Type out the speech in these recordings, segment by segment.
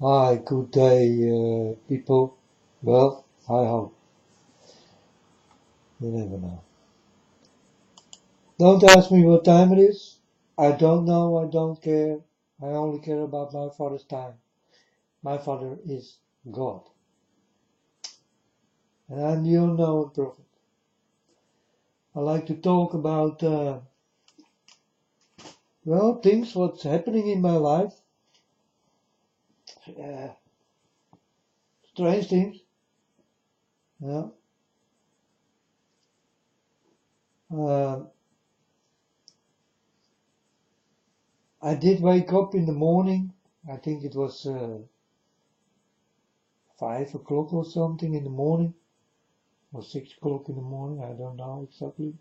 Hi, good day, people. Well, I hope. You never know. Don't ask me what time it is. I don't know, I don't care. I only care about my Father's time. My Father is God. And I'm the unknown prophet. I like to talk about, things, what's happening in my life. Uh, Strange things. Yeah. Uh, I did wake up in the morning. I think it was 5 o'clock or something in the morning. Or 6 o'clock in the morning, I don't know exactly.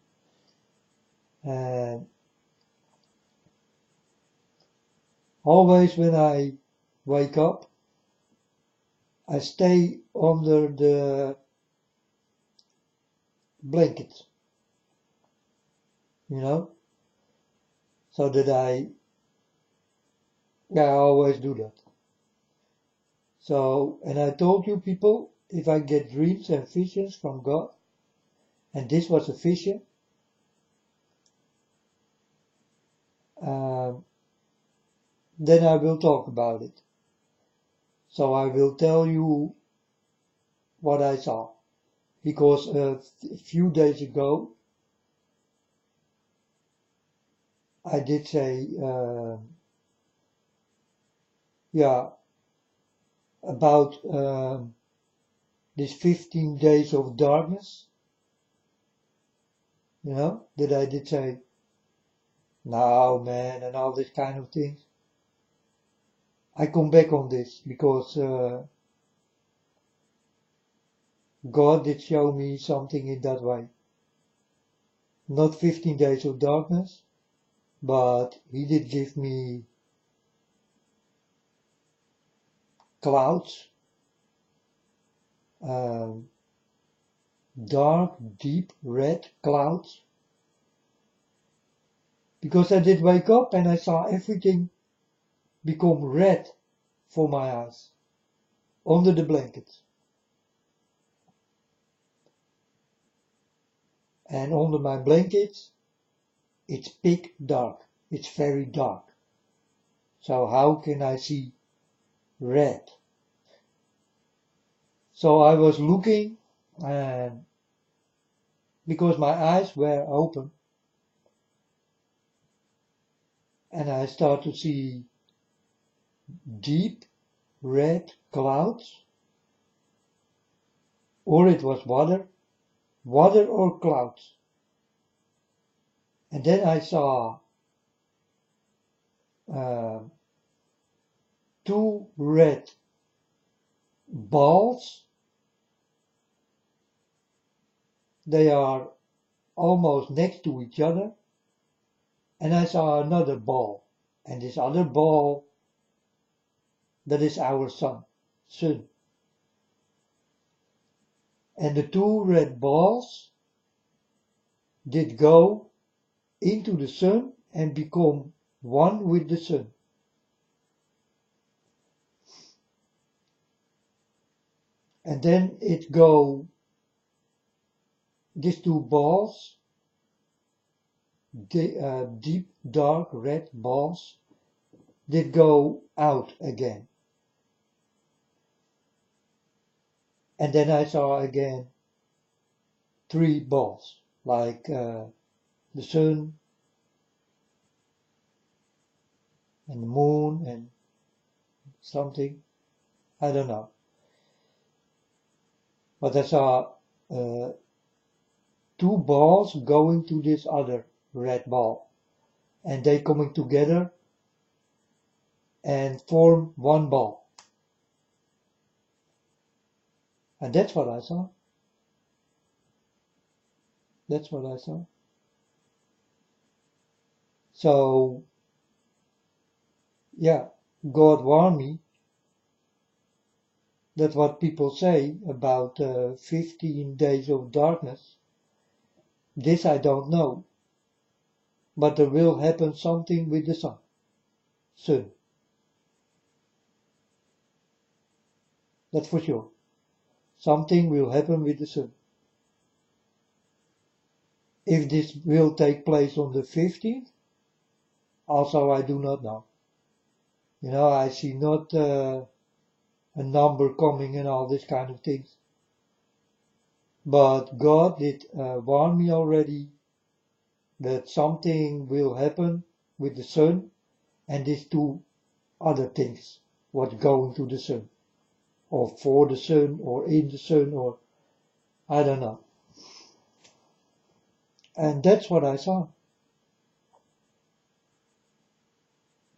And always when I wake up, I stay under the blanket, you know, so that I always do that. So, and I told you people, if I get dreams and visions from God, and this was a vision, um, then I will talk about it. So I will tell you what I saw, because a few days ago I did say, yeah, about this 15 days of darkness, that I did say, no man, and all this kind of things. I come back on this because God did show me something in that way. Not 15 days of darkness, but He did give me clouds, um, dark, deep red clouds, because I did wake up and I saw everything become red for my eyes under the blankets. And under my blankets, it's pitch dark. It's very dark. So how can I see red? So I was looking, and because my eyes were open, and I start to see deep red clouds, or it was water or clouds. And then I saw uh, two red balls. They are almost next to each other. And I saw another ball. And this other ball, that is our sun. And the two red balls did go into the sun and become one with the sun. And then these two balls, deep dark red balls, did go out again. And then I saw again three balls, like the sun and the moon and something, I don't know. But I saw uh, two balls going to this other red ball, and they coming together and form one ball. And that's what I saw. That's what I saw. So, yeah, God warned me that what people say about 15 days of darkness, this I don't know, but there will happen something with the sun soon. That's for sure. Something will happen with the sun. If this will take place on the 15th, also I do not know. I see not a number coming and all this kind of things. But God did warn me already that something will happen with the sun and these two other things, what's going to the sun, or for the sun, or in the sun, or I don't know. And that's what I saw.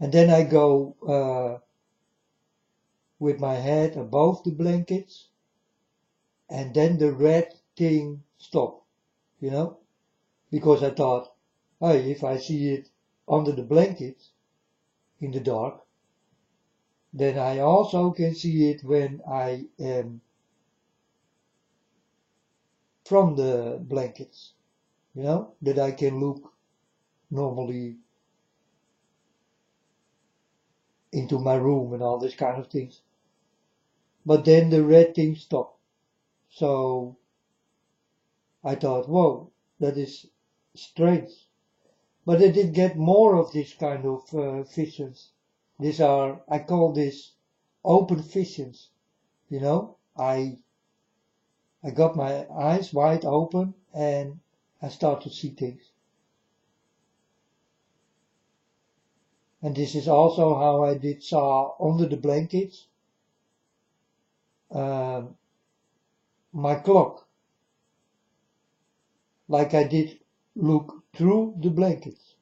And then I go with my head above the blankets, and then the red thing stopped, because I thought, hey, if I see it under the blankets in the dark, then I also can see it when I am from the blankets, that I can look normally into my room and all this kind of things. But then the red thing stopped. So I thought, whoa, that is strange. But I did get more of this kind of visions. I call this open visions. I got my eyes wide open and I start to see things. And this is also how I did saw under the blankets my clock. Like I did look through the blankets.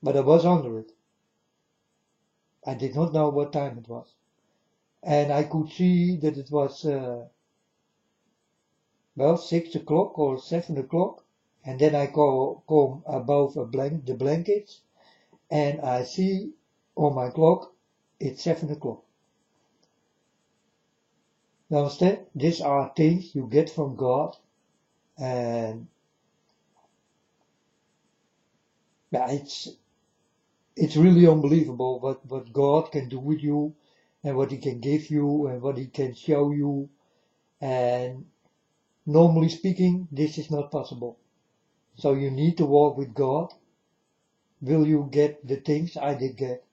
But I was under it. I did not know what time it was. And I could see that it was, 6 o'clock or 7 o'clock. And then I come above the blankets and I see on my clock it's 7 o'clock. You understand? These are things you get from God, and it's really unbelievable what God can do with you and what He can give you and what He can show you. And normally speaking, this is not possible. So you need to walk with God. Will you get the things I did get?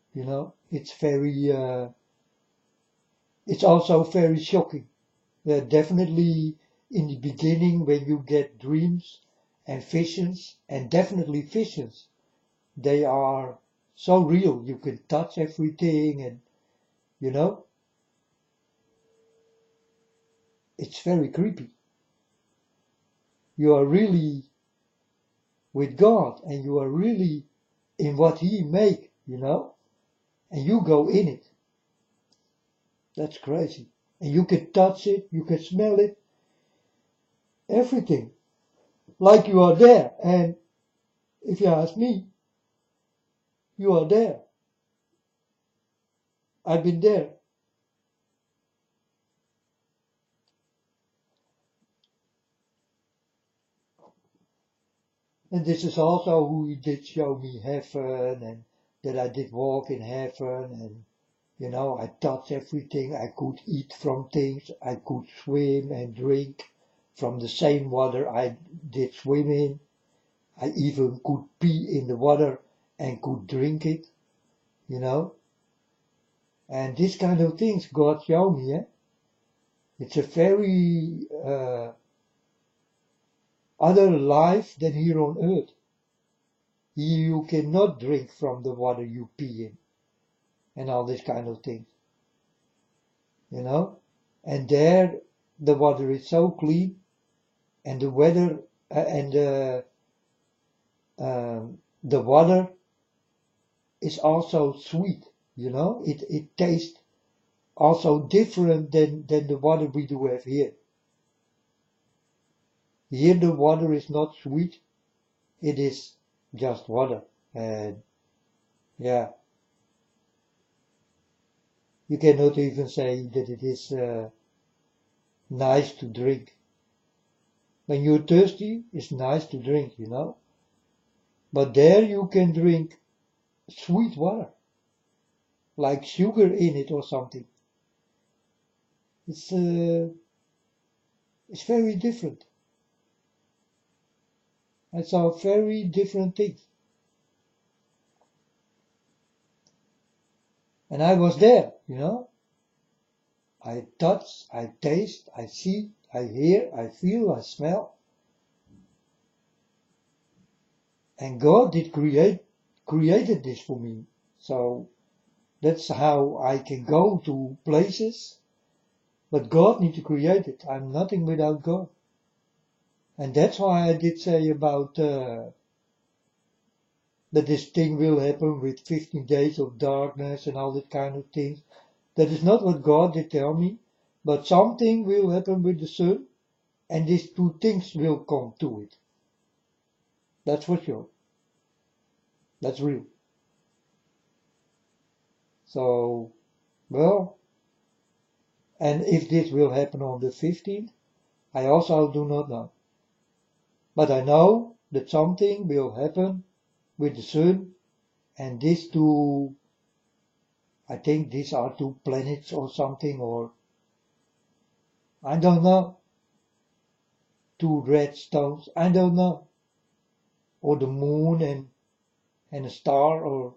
It's it's also very shocking. Definitely in the beginning when you get dreams and visions, and definitely visions, they are so real. You can touch everything and, it's very creepy. You are really with God and you are really in what He make, and you go in it. That's crazy. And you can touch it, you can smell it, everything. Like you are there. And if you ask me, you are there. I've been there. And this is also who He did show me heaven, and that I did walk in heaven, and I touched everything. I could eat from things. I could swim and drink from the same water I did swim in. I even could pee in the water and could drink it, And this kind of things God showed me. It's a very other life than here on earth. Here you cannot drink from the water you pee in and all this kind of things. And there the water is so clean and the weather and the water is also sweet, it tastes also different than the water we do have here. Here the water is not sweet, it is just water. And yeah, you cannot even say that it is nice to drink. When you're thirsty, it's nice to drink, But there you can drink sweet water. like sugar in it or something. It's very different. It's a very different thing. And I was there, I touch, I taste, I see, I hear, I feel, I smell. And God did created this for me. So that's how I can go to places. But God needs to create it. I'm nothing without God. And that's why I did say about that this thing will happen with 15 days of darkness and all that kind of things. That is not what God did tell me. But something will happen with the sun. And these two things will come to it. That's for sure. That's real. So, well, and if this will happen on the 15th, I also do not know. But I know that something will happen with the sun, and these two, I think these are two planets or something, or I don't know, two red stones, I don't know, or the moon and a star, or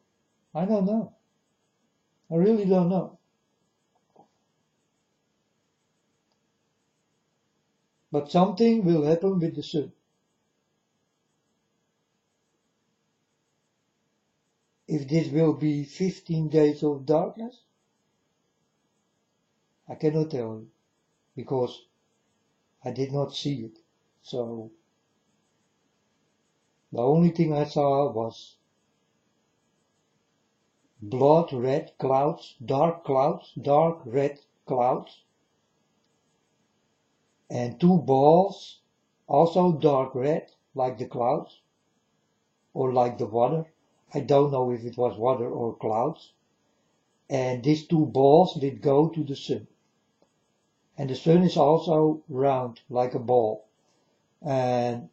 I don't know. I really don't know. But something will happen with the sun. If this will be 15 days of darkness, I cannot tell you, because I did not see it. So, the only thing I saw was blood red clouds, dark red clouds, and two balls, also dark red, like the clouds, or like the water. I don't know if it was water or clouds. And these two balls did go to the sun. And the sun is also round, like a ball. And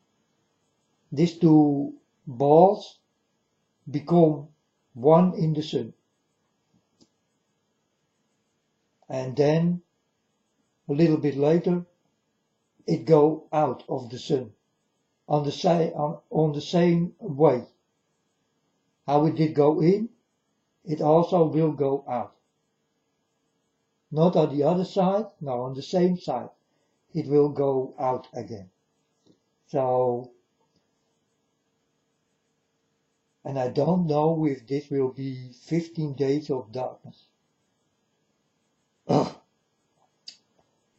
these two balls become one in the sun. And then, a little bit later, it go out of the sun on the same way. How it did go in, it also will go out. Not on the other side, no, on the same side. It will go out again. So, and I don't know if this will be 15 days of darkness.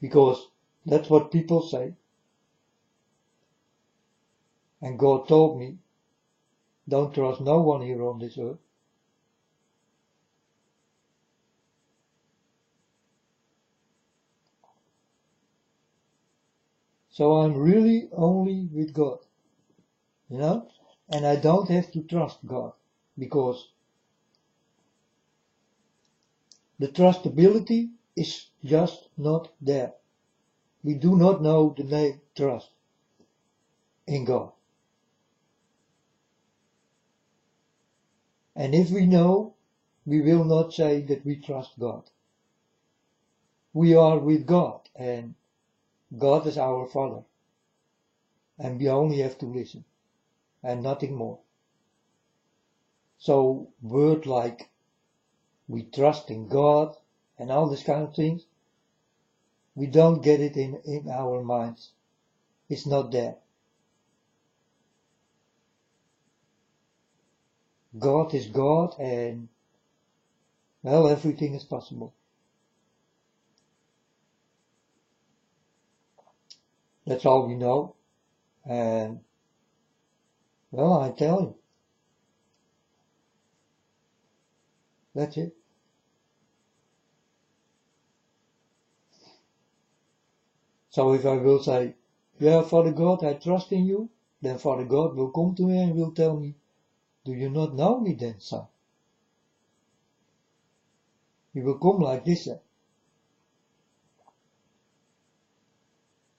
Because that's what people say. And God told me, don't trust no one here on this earth. So I'm really only with God, and I don't have to trust God, because the trustability is just not there. We do not know the name trust in God. And if we know, we will not say that we trust God. We are with God, and God is our Father. And we only have to listen, and nothing more. So word like we trust in God and all this kind of things, we don't get it in our minds. It's not there. God is God, and well, everything is possible. That's all we know. And well, I tell you, that's it. So if I will say, yeah, Father God, I trust in you, then Father God will come to me and will tell me, do you not know me then, son? He will come like this.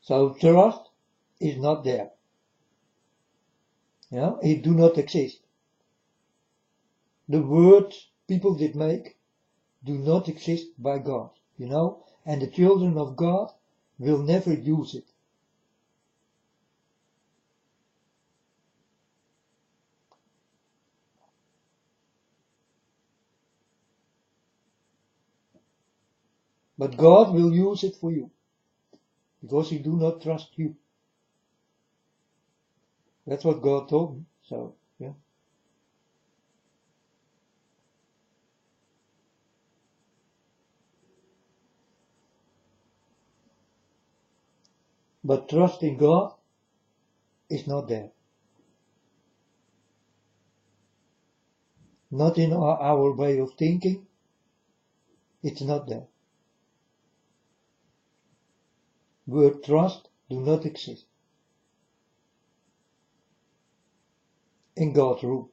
So trust is not there. It do not exist. The words people did make, do not exist by God, and the children of God will never use it. But God will use it for you, because He do not trust you. That's what God told me, so, yeah. But trust in God is not there. Not in our way of thinking, it's not there. Word trust do not exist in God's rule.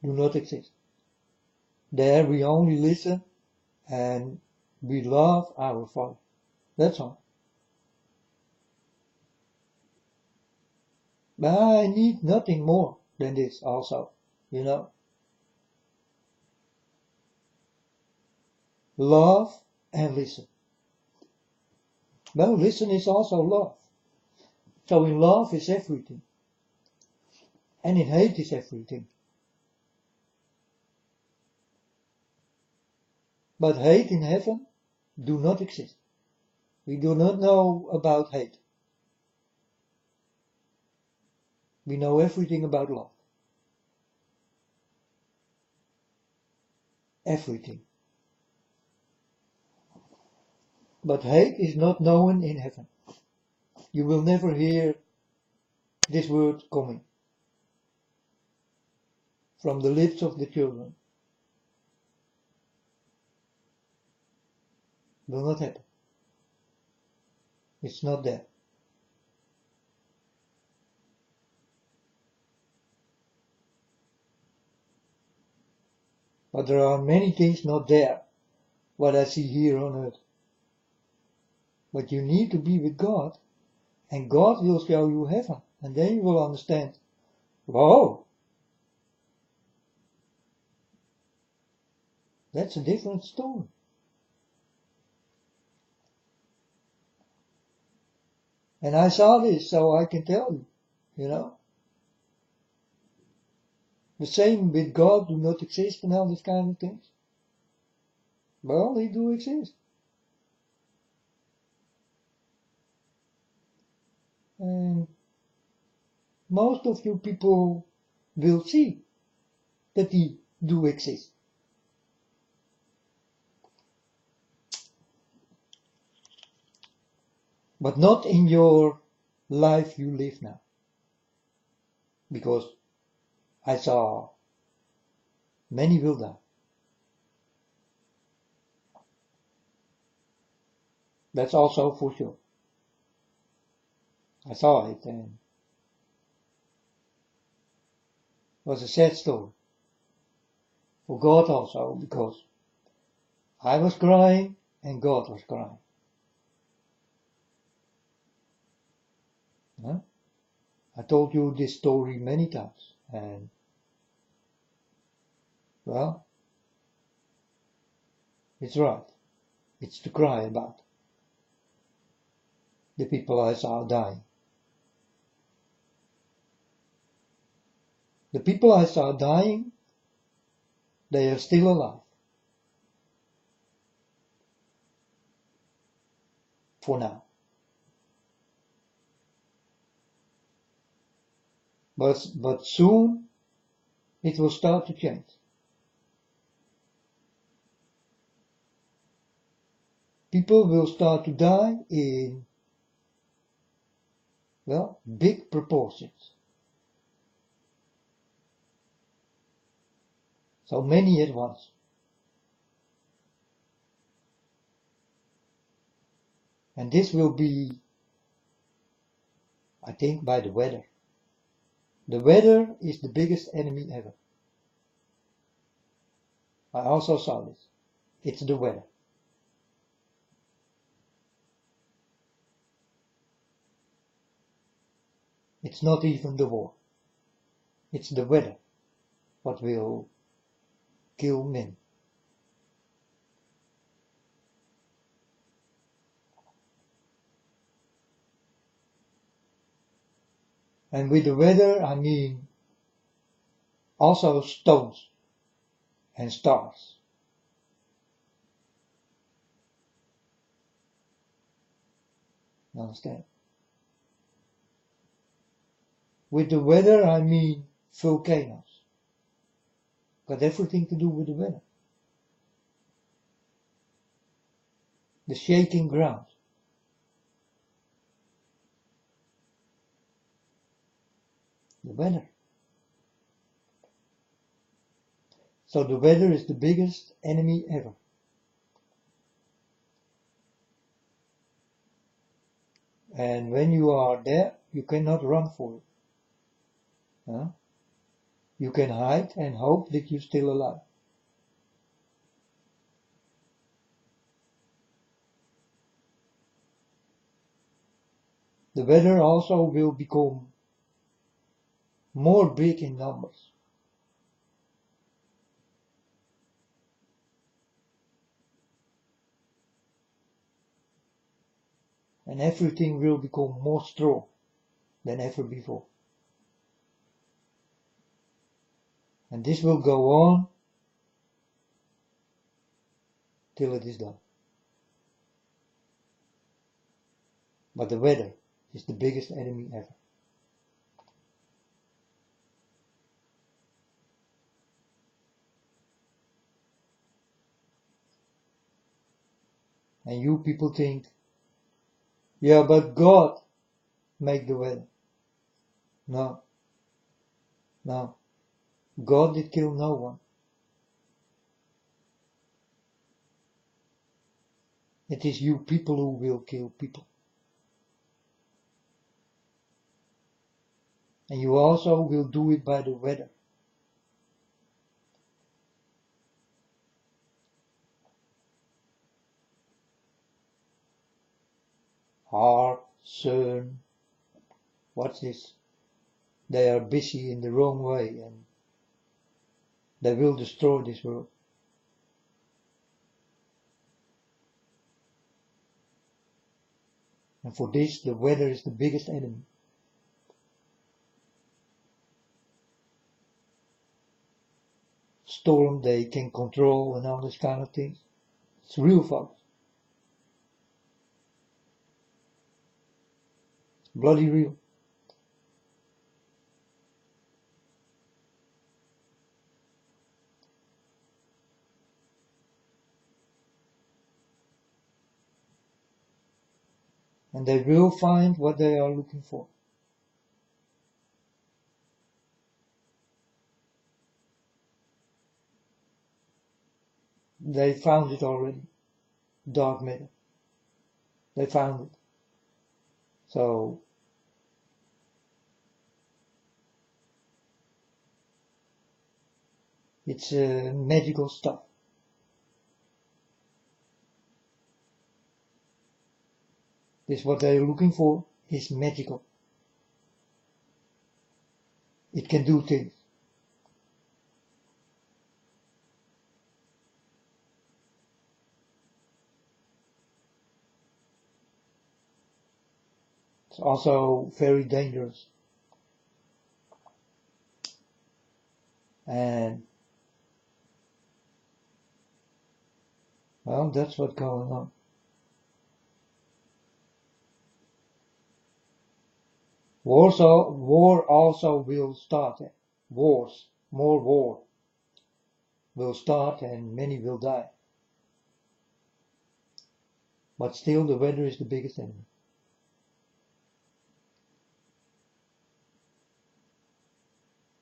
Do not exist. There we only listen and we love our Father. That's all. But I need nothing more than this also, Love and listen. Well, listen is also love. So in love is everything. And in hate is everything. But hate in heaven do not exist. We do not know about hate. We know everything about love. Everything. But hate is not known in heaven. You will never hear this word coming from the lips of the children. Will not happen. It's not there. But there are many things not there, what I see here on earth. But you need to be with God, and God will show you heaven, and then you will understand, whoa, that's a different story. And I saw this, so I can tell you, The same with God do not exist and all these kind of things. Well, they do exist. And most of you people will see that they do exist. But not in your life you live now. Because I saw many will die. That's also for sure. I saw it and it was a sad story. For God also, because I was crying and God was crying. Huh? I told you this story many times and well, it's right. It's to cry about the people I saw dying. The people I saw dying, they are still alive. For now. But soon it will start to change. People will start to die in, well, big proportions. So many at once. And this will be, I think, by the weather. The weather is the biggest enemy ever. I also saw this. It's the weather. It's not even the war. It's the weather what will kill men. And with the weather I mean also stones and stars. You understand? With the weather I mean volcanoes. Got everything to do with the weather. The shaking ground. The weather. So the weather is the biggest enemy ever. And when you are there, you cannot run for it. Huh? You can hide and hope that you're still alive. The weather also will become more big in numbers. And everything will become more strong than ever before. And this will go on till it is done. But the weather is the biggest enemy ever. And you people think, yeah, but God make the weather. No, no. God did kill no one. It is you people who will kill people. And you also will do it by the weather. Heart, sun, what's this? They are busy in the wrong way and they will destroy this world. And for this, the weather is the biggest enemy. Storm they can control and all this kind of things. It's real, folks. Bloody real. And they will find what they are looking for. They found it already. Dark matter. They found it. So it's magical stuff. This what they are looking for is magical. It can do things. It's also very dangerous. And well, that's what's going on. War also will start. Wars, more war will start and many will die. But still the weather is the biggest enemy.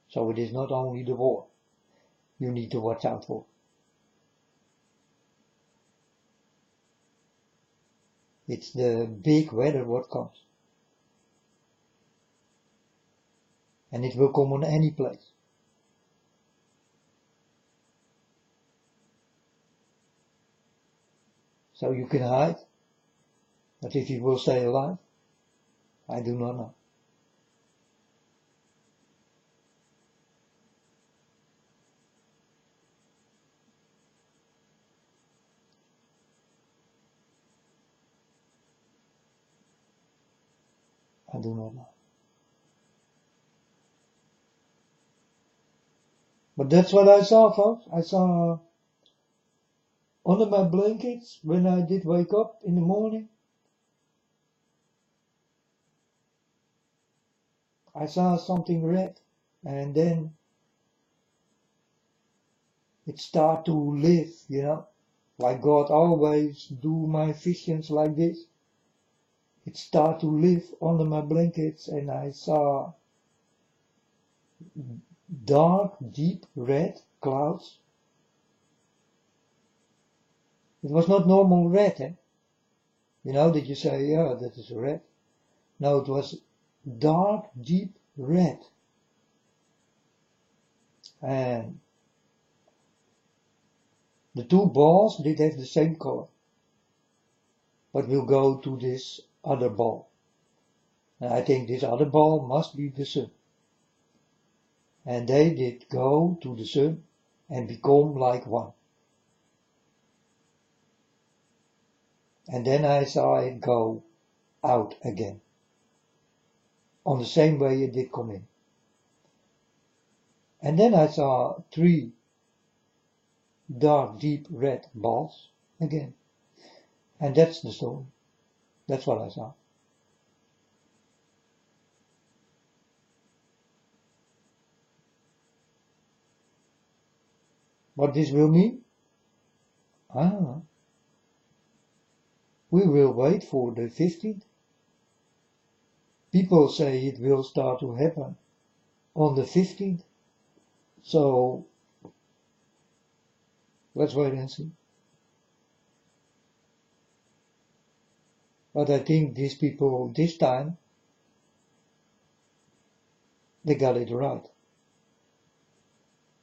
So it is not only the war you need to watch out for. It's the big weather what comes. And it will come on any place. So you can hide, but if you will stay alive, I do not know. I do not know. But that's what I saw, folks. I saw under my blankets when I did wake up in the morning. I saw something red, and then it started to live, like God always do my visions like this. It started to live under my blankets, and I saw dark, deep red clouds. It was not normal red, eh? That you say, yeah, that is red. No, it was dark, deep red. And the two balls did have the same color. But we'll go to this other ball. And I think this other ball must be the sun. And they did go to the sun and become like one. And then I saw it go out again. On the same way it did come in. And then I saw 3 dark, deep red balls again. And that's the story. That's what I saw. What this will mean? I don't know. We will wait for the 15th. People say it will start to happen on the 15th. So let's wait and see. But I think these people this time, they got it right.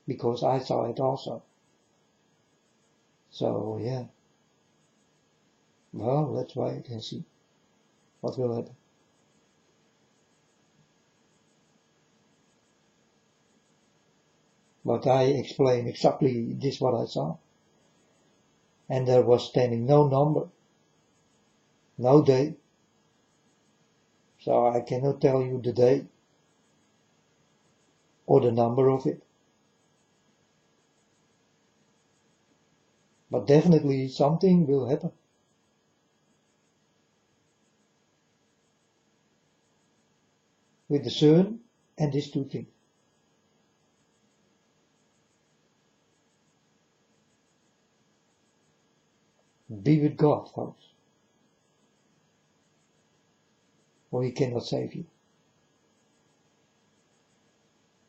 Because I saw it also. So yeah. Well, let's wait and see what will happen. But I explain exactly this what I saw. And there was standing no number, no day. So I cannot tell you the day or the number of it. But definitely something will happen. With the sun and these two things. Be with God, folks. Or He cannot save you.